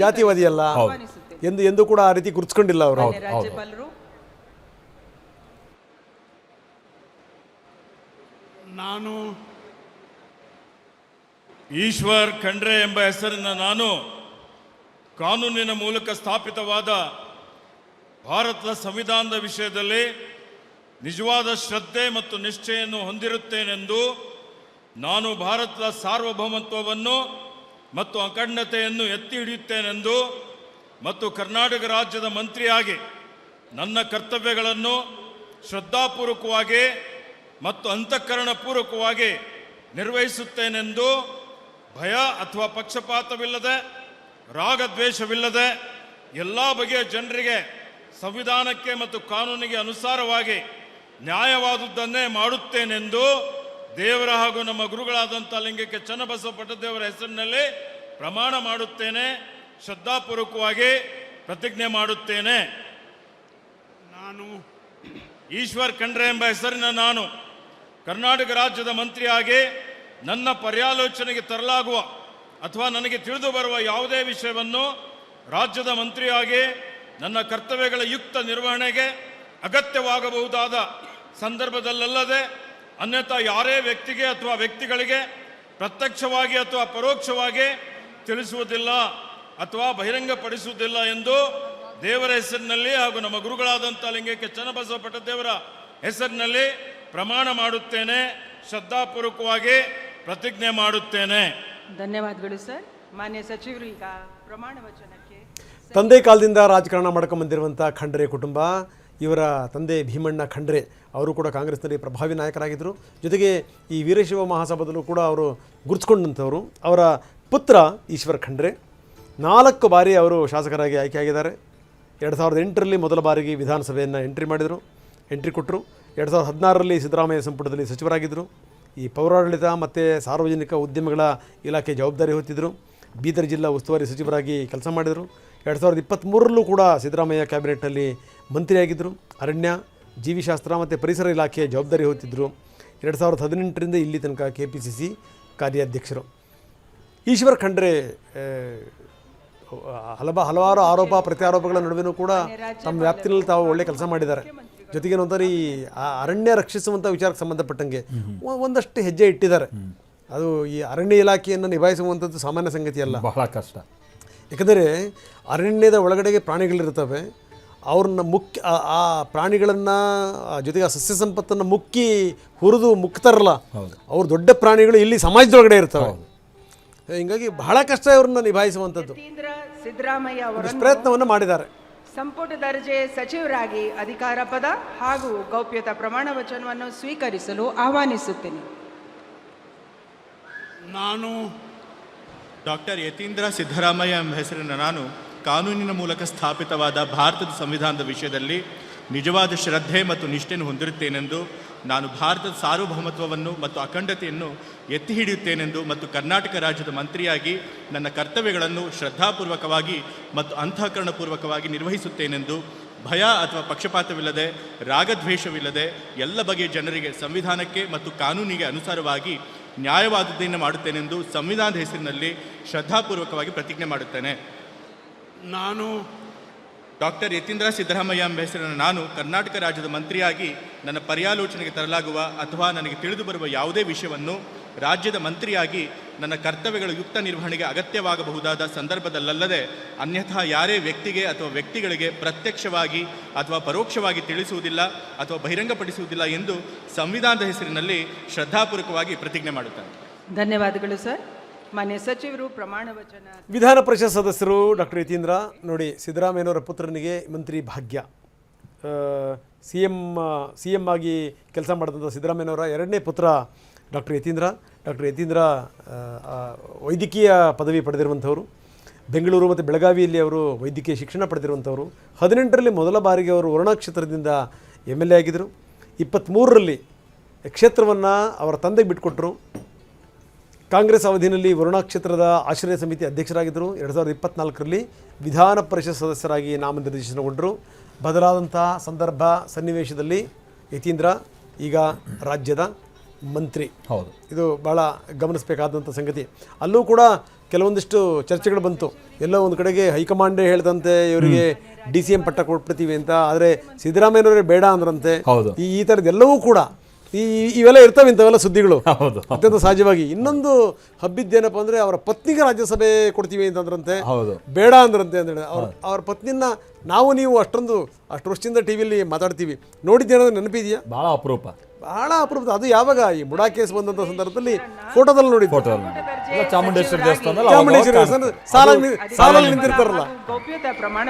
ಜಾತಿವಾದಿ ಅಲ್ಲ ಎಂದು ಕೂಡ ಆ ರೀತಿ ಗುರುತಿಸ್ಕೊಂಡಿಲ್ಲ ಅವರು. ರಾಜ್ಯಪಾಲರು ನಾನು ಈಶ್ವರ್ ಖಂಡ್ರೆ ಎಂಬ ಹೆಸರಿನ ನಾನು ಕಾನೂನಿನ ಮೂಲಕ ಸ್ಥಾಪಿತವಾದ ಭಾರತದ ಸಂವಿಧಾನದ ವಿಷಯದಲ್ಲಿ ನಿಜವಾದ ಶ್ರದ್ಧೆ ಮತ್ತು ನಿಷ್ಠೆಯನ್ನು ಹೊಂದಿರುತ್ತೇನೆಂದು ನಾನು ಭಾರತದ ಸಾರ್ವಭೌಮತ್ವವನ್ನು ಮತ್ತು ಅಖಂಡತೆಯನ್ನು ಎತ್ತಿ ಹಿಡಿಯುತ್ತೇನೆಂದು ಮತ್ತು ಕರ್ನಾಟಕ ರಾಜ್ಯದ ಮಂತ್ರಿಯಾಗಿ ನನ್ನ ಕರ್ತವ್ಯಗಳನ್ನು ಶ್ರದ್ಧಾಪೂರ್ವಕವಾಗಿ ಮತ್ತು ಅಂತಃಕರಣಪೂರ್ವಕವಾಗಿ ನಿರ್ವಹಿಸುತ್ತೇನೆಂದು ಭಯ ಅಥವಾ ಪಕ್ಷಪಾತವಿಲ್ಲದೆ ರಾಗದ್ವೇಷವಿಲ್ಲದೆ ಎಲ್ಲ ಬಗೆಯ ಜನರಿಗೆ ಸಂವಿಧಾನಕ್ಕೆ ಮತ್ತು ಕಾನೂನಿಗೆ ಅನುಸಾರವಾಗಿ ನ್ಯಾಯವಾದುದನ್ನೇ ಮಾಡುತ್ತೇನೆಂದು ದೇವರ ಹಾಗೂ ನಮ್ಮ ಗುರುಗಳಾದಂಥ ಲಿಂಗಕ್ಕೆ ಚನ್ನಬಸವ ಪಟ್ಟದೇವರ ಹೆಸರಿನಲ್ಲಿ ಪ್ರಮಾಣ ಮಾಡುತ್ತೇನೆ, ಶ್ರದ್ಧಾಪೂರ್ವಕವಾಗಿ ಪ್ರತಿಜ್ಞೆ ಮಾಡುತ್ತೇನೆ. ನಾನು ಈಶ್ವರ್ ಖಂಡ್ರೆ ಎಂಬ ಹೆಸರಿನ ನಾನು ಕರ್ನಾಟಕ ರಾಜ್ಯದ ಮಂತ್ರಿಯಾಗಿ ನನ್ನ ಪರ್ಯಾಲೋಚನೆಗೆ ತರಲಾಗುವ ಅಥವಾ ನನಗೆ ತಿಳಿದು ಬರುವ ಯಾವುದೇ ವಿಷಯವನ್ನು ರಾಜ್ಯದ ಮಂತ್ರಿಯಾಗಿ ನನ್ನ ಕರ್ತವ್ಯಗಳ ಯುಕ್ತ ನಿರ್ವಹಣೆಗೆ ಅಗತ್ಯವಾಗಬಹುದಾದ ಸಂದರ್ಭದಲ್ಲದೆ ಅನ್ಯಥಾ ಯಾರೇ ವ್ಯಕ್ತಿಗೆ ಅಥವಾ ವ್ಯಕ್ತಿಗಳಿಗೆ ಪ್ರತ್ಯಕ್ಷವಾಗಿ ಅಥವಾ ಪರೋಕ್ಷವಾಗಿ ತಿಳಿಸುವುದಿಲ್ಲ ಅಥವಾ ಬಹಿರಂಗಪಡಿಸುವುದಿಲ್ಲ ಎಂದು ದೇವರ ಹೆಸರಿನಲ್ಲಿ ಹಾಗೂ ನಮ್ಮ ಗುರುಗಳಾದಂಥ ಲಿಂಗಕ್ಕೆ ಚನ್ನಬಸವ ಪಟ್ಟದೇವರ ಹೆಸರಿನಲ್ಲಿ ಪ್ರಮಾಣ ಮಾಡುತ್ತೇನೆ, ಶ್ರದ್ಧಾಪೂರ್ವಕವಾಗಿ ಪ್ರತಿಜ್ಞೆ ಮಾಡುತ್ತೇನೆ. ಧನ್ಯವಾದಗಳು ಸರ್. ಮಾನ್ಯ ಸಚಿವರು ಈಗ ಪ್ರಮಾಣ ವಚನಕ್ಕೆ. ತಂದೆ ಕಾಲದಿಂದ ರಾಜಕಾರಣ ಮಾಡ್ಕೊಂಡು ಬಂದಿರುವಂಥ ಖಂಡ್ರೆ ಕುಟುಂಬ, ಇವರ ತಂದೆ ಭೀಮಣ್ಣ ಖಂಡ್ರೆ ಅವರು ಕೂಡ ಕಾಂಗ್ರೆಸ್ನಲ್ಲಿ ಪ್ರಭಾವಿ ನಾಯಕರಾಗಿದ್ದರು. ಜೊತೆಗೆ ಈ ವೀರಶೈವ ಮಹಾಸಭಾದಲ್ಲೂ ಕೂಡ ಅವರು ಗುರುತಿಸ್ಕೊಂಡಂಥವರು. ಅವರ ಪುತ್ರ ಈಶ್ವರ್ ಖಂಡ್ರೆ 4 ಬಾರಿ ಅವರು ಶಾಸಕರಾಗಿ ಆಯ್ಕೆಯಾಗಿದ್ದಾರೆ. 2008ರಲ್ಲಿ ಮೊದಲ ಬಾರಿಗೆ ವಿಧಾನಸಭೆಯನ್ನು ಎಂಟ್ರಿ ಕೊಟ್ಟರು. 2016ರಲ್ಲಿ ಸಿದ್ದರಾಮಯ್ಯ ಸಂಪುಟದಲ್ಲಿ ಸಚಿವರಾಗಿದ್ದರು. ಈ ಪೌರಾಡಳಿತ ಮತ್ತು ಸಾರ್ವಜನಿಕ ಉದ್ಯಮಗಳ ಇಲಾಖೆ ಜವಾಬ್ದಾರಿ ಹೊತ್ತಿದ್ದರು. ಬೀದರ್ ಜಿಲ್ಲಾ ಉಸ್ತುವಾರಿ ಸಚಿವರಾಗಿ ಕೆಲಸ ಮಾಡಿದರು. 2023ರಲ್ಲೂ ಕೂಡ ಸಿದ್ದರಾಮಯ್ಯ ಕ್ಯಾಬಿನೆಟ್ನಲ್ಲಿ ಮಂತ್ರಿಯಾಗಿದ್ದರು. ಅರಣ್ಯ, ಜೀವಿಶಾಸ್ತ್ರ ಮತ್ತು ಪರಿಸರ ಇಲಾಖೆಯ ಜವಾಬ್ದಾರಿ ಹೊತ್ತಿದ್ದರು. 2018ರಿಂದ ಇಲ್ಲಿ ತನಕ KPCC ಕಾರ್ಯಾಧ್ಯಕ್ಷರು. ಈಶ್ವರ್ ಖಂಡ್ರೆ ಹಲವಾರು ಆರೋಪ ಪ್ರತ್ಯಾರೋಪಗಳ ನಡುವೆಯೂ ಕೂಡ ತಮ್ಮ ವ್ಯಾಪ್ತಿನಲ್ಲಿ ತಾವು ಒಳ್ಳೆ ಕೆಲಸ ಮಾಡಿದ್ದಾರೆ. ಜೊತೆಗೇನು ಅಂತಾರೆ, ಈ ಅರಣ್ಯ ರಕ್ಷಿಸುವಂಥ ವಿಚಾರಕ್ಕೆ ಸಂಬಂಧಪಟ್ಟಂಗೆ ಒಂದಷ್ಟು ಹೆಜ್ಜೆ ಇಟ್ಟಿದ್ದಾರೆ. ಅದು ಈ ಅರಣ್ಯ ಇಲಾಖೆಯನ್ನು ನಿಭಾಯಿಸುವಂಥದ್ದು ಸಾಮಾನ್ಯ ಸಂಗತಿ ಅಲ್ಲ, ಬಹಳ ಕಷ್ಟ. ಯಾಕಂದರೆ ಅರಣ್ಯದ ಒಳಗಡೆಗೆ ಪ್ರಾಣಿಗಳಿರ್ತವೆ. ಅವ್ರನ್ನ ಆ ಪ್ರಾಣಿಗಳನ್ನು ಜೊತೆಗೆ ಆ ಸಸ್ಯ ಸಂಪತ್ತನ್ನು ಮುಕ್ತಾರಲ್ಲ, ಅವ್ರು ದೊಡ್ಡ ಪ್ರಾಣಿಗಳು ಇಲ್ಲಿ ಸಮಾಜದೊಳಗಡೆ ಇರ್ತವೆ. ಹಿಂಗಾಗಿ ಬಹಳ ಕಷ್ಟ ಇವ್ರನ್ನ ನಿಭಾಯಿಸುವಂಥದ್ದು. ಸಿದ್ದರಾಮಯ್ಯ ಅವರು ಪ್ರಯತ್ನವನ್ನು ಮಾಡಿದ್ದಾರೆ. ಸಂಪುಟ ದರ್ಜೆ ಸಚಿವರಾಗಿ ಅಧಿಕಾರ ಪದ ಹಾಗೂ ಗೌಪ್ಯತಾ ಪ್ರಮಾಣ ವಚನವನ್ನು ಸ್ವೀಕರಿಸಲು ಆಹ್ವಾನಿಸುತ್ತೇನೆ. ನಾನು ಡಾಕ್ಟರ್ ಯತೀಂದ್ರ ಸಿದ್ದರಾಮಯ್ಯ ಎಂಬ ಹೆಸರಿನ ನಾನು ಕಾನೂನಿನ ಮೂಲಕ ಸ್ಥಾಪಿತವಾದ ಭಾರತದ ಸಂವಿಧಾನದ ವಿಷಯದಲ್ಲಿ ನಿಜವಾದ ಶ್ರದ್ಧೆ ಮತ್ತು ನಿಷ್ಠೆಯನ್ನು ಹೊಂದಿರುತ್ತೇನೆಂದು ನಾನು ಭಾರತದ ಸಾರ್ವಭೌಮತ್ವವನ್ನು ಮತ್ತು ಅಖಂಡತೆಯನ್ನು ಎತ್ತಿ ಹಿಡಿಯುತ್ತೇನೆಂದು ಮತ್ತು ಕರ್ನಾಟಕ ರಾಜ್ಯದ ಮಂತ್ರಿಯಾಗಿ ನನ್ನ ಕರ್ತವ್ಯಗಳನ್ನು ಶ್ರದ್ಧಾಪೂರ್ವಕವಾಗಿ ಮತ್ತು ಅಂತಃಕರಣಪೂರ್ವಕವಾಗಿ ನಿರ್ವಹಿಸುತ್ತೇನೆಂದು ಭಯ ಅಥವಾ ಪಕ್ಷಪಾತವಿಲ್ಲದೆ ರಾಗದ್ವೇಷವಿಲ್ಲದೆ ಎಲ್ಲ ಬಗೆಯ ಜನರಿಗೆ ಸಂವಿಧಾನಕ್ಕೆ ಮತ್ತು ಕಾನೂನಿಗೆ ಅನುಸಾರವಾಗಿ ನ್ಯಾಯವಾದದ್ದನ್ನು ಮಾಡುತ್ತೇನೆಂದು ಸಂವಿಧಾನದ ಹೆಸರಿನಲ್ಲಿ ಶ್ರದ್ಧಾಪೂರ್ವಕವಾಗಿ ಪ್ರತಿಜ್ಞೆ ಮಾಡುತ್ತೇನೆ. ನಾನು ಡಾಕ್ಟರ್ ಯತೀಂದ್ರ ಸಿದ್ದರಾಮಯ್ಯ ಎಂಬ ಹೆಸರಿನ ನಾನು ಕರ್ನಾಟಕ ರಾಜ್ಯದ ಮಂತ್ರಿಯಾಗಿ ನನ್ನ ಪರ್ಯಾಲೋಚನೆಗೆ ತರಲಾಗುವ ಅಥವಾ ನನಗೆ ತಿಳಿದು ಬರುವ ಯಾವುದೇ ವಿಷಯವನ್ನು ರಾಜ್ಯದ ಮಂತ್ರಿಯಾಗಿ ನನ್ನ ಕರ್ತವ್ಯಗಳ ಯುಕ್ತ ನಿರ್ವಹಣೆಗೆ ಅಗತ್ಯವಾಗಬಹುದಾದ ಸಂದರ್ಭದಲ್ಲದೆ ಅನ್ಯಥಾ ಯಾರೇ ವ್ಯಕ್ತಿಗೆ ಅಥವಾ ವ್ಯಕ್ತಿಗಳಿಗೆ ಪ್ರತ್ಯಕ್ಷವಾಗಿ ಅಥವಾ ಪರೋಕ್ಷವಾಗಿ ತಿಳಿಸುವುದಿಲ್ಲ ಅಥವಾ ಬಹಿರಂಗಪಡಿಸುವುದಿಲ್ಲ ಎಂದು ಸಂವಿಧಾನದ ಹೆಸರಿನಲ್ಲಿ ಶ್ರದ್ಧಾಪೂರ್ವಕವಾಗಿ ಪ್ರತಿಜ್ಞೆ ಮಾಡುತ್ತೇನೆ. ಧನ್ಯವಾದಗಳು ಸರ್. ಮಾನ್ಯ ಸಚಿವರು ಪ್ರಮಾಣ ವಚನ. ವಿಧಾನ ಪರಿಷತ್ ಸದಸ್ಯರು ಡಾಕ್ಟರ್ ಯತೀಂದ್ರ, ನೋಡಿ, ಸಿದ್ದರಾಮಯ್ಯನವರ ಪುತ್ರನಿಗೆ ಮಂತ್ರಿ ಭಾಗ್ಯ. ಸಿ ಎಂ ಆಗಿ ಕೆಲಸ ಮಾಡಿದಂಥ ಸಿದ್ದರಾಮಯ್ಯನವರ 2ನೇ ಪುತ್ರ ಡಾಕ್ಟರ್ ಯತೀಂದ್ರ. ಡಾಕ್ಟರ್ ಯತೀಂದ್ರ ವೈದ್ಯಕೀಯ ಪದವಿ ಪಡೆದಿರುವಂಥವರು. ಬೆಂಗಳೂರು ಮತ್ತು ಬೆಳಗಾವಿಯಲ್ಲಿ ಅವರು ವೈದ್ಯಕೀಯ ಶಿಕ್ಷಣ ಪಡೆದಿರುವಂಥವರು. 18ರಲ್ಲಿ ಮೊದಲ ಬಾರಿಗೆ ಅವರು ವರುಣಾ ಕ್ಷೇತ್ರದಿಂದ MLA ಆಗಿದ್ದರು. 23ರಲ್ಲಿ ಕ್ಷೇತ್ರವನ್ನು ಅವರ ತಂದೆಗೆ ಬಿಟ್ಟುಕೊಟ್ಟರು. ಕಾಂಗ್ರೆಸ್ ಅವಧಿಯಲ್ಲಿ ವರುಣಾ ಕ್ಷೇತ್ರದ ಆಶ್ರಯ ಸಮಿತಿ ಅಧ್ಯಕ್ಷರಾಗಿದ್ದರು. 2024ರಲ್ಲಿ ವಿಧಾನ ಪರಿಷತ್ ಸದಸ್ಯರಾಗಿ ನಾಮನಿರ್ದೇಶನಗೊಂಡರು. ಬದಲಾದಂಥ ಸಂದರ್ಭ ಸನ್ನಿವೇಶದಲ್ಲಿ ಯತೀಂದ್ರ ಈಗ ರಾಜ್ಯದ ಮಂತ್ರಿ. ಹೌದು, ಇದು ಭಾಳ ಗಮನಿಸಬೇಕಾದಂಥ ಸಂಗತಿ. ಅಲ್ಲೂ ಕೂಡ ಕೆಲವೊಂದಿಷ್ಟು ಚರ್ಚೆಗಳು ಬಂತು. ಎಲ್ಲೋ ಒಂದು ಕಡೆಗೆ ಹೈಕಮಾಂಡೇ ಹೇಳ್ದಂತೆ ಇವರಿಗೆ DCM ಪಟ್ಟ ಕೊಟ್ಬಿಡ್ತೀವಿ ಅಂತ, ಆದರೆ ಸಿದ್ದರಾಮಯ್ಯನವರೇ ಬೇಡ ಅಂದ್ರಂತೆ. ಹೌದು. ಈ ಥರದ್ದೆಲ್ಲವೂ ಕೂಡ ಇವೆಲ್ಲ ಇರ್ತವೆ, ಇಂಥವೆಲ್ಲ ಸುದ್ದಿಗಳು ಹೌದು. ಅತ್ಯಂತ ಸಹಜವಾಗಿ. ಇನ್ನೊಂದು ಹಬ್ಬಿದ್ದೇನಪ್ಪ ಅಂದರೆ ಅವರ ಪತ್ನಿಗೆ ರಾಜ್ಯಸಭೆ ಕೊಡ್ತೀವಿ ಅಂತಂದ್ರಂತೆ, ಹೌದು. ಬೇಡ ಅಂದ್ರಂತೆ ಅಂತೇಳಿ. ಅವ್ರ ಪತ್ನಿನ ನೀವು ಅಷ್ಟು ವರ್ಷದಿಂದ ಟಿವಿಯಲ್ಲಿ ಮಾತಾಡ್ತೀವಿ, ನೋಡಿದ್ದೇನಾದ್ರು ನೆನಪಿದೆಯಾ? ಭಾಳ ಅಪರೂಪ, ಬಹಳ ಅಪರೂಪ. ಅದು ಯಾವಾಗ ಈ ಬುಡಾ ಕೇಸ್ ಬಂದಂಥ ಸಂದರ್ಭದಲ್ಲಿ ಫೋಟೋದಲ್ಲಿ ನೋಡಿದ್ದು. ಚಾಮುಂಡೇಶ್ವರಿ ದೇವಸ್ಥಾನದಲ್ಲಿ ಚಾಮುಂಡೇಶ್ವರಿ ದೇವಸ್ಥಾನ ಸಾಲಲ್ಲಿ ನಿಂತಿರ್ತಾರಲ್ಲ. ಗೌಪ್ಯತಾ ಪ್ರಮಾಣ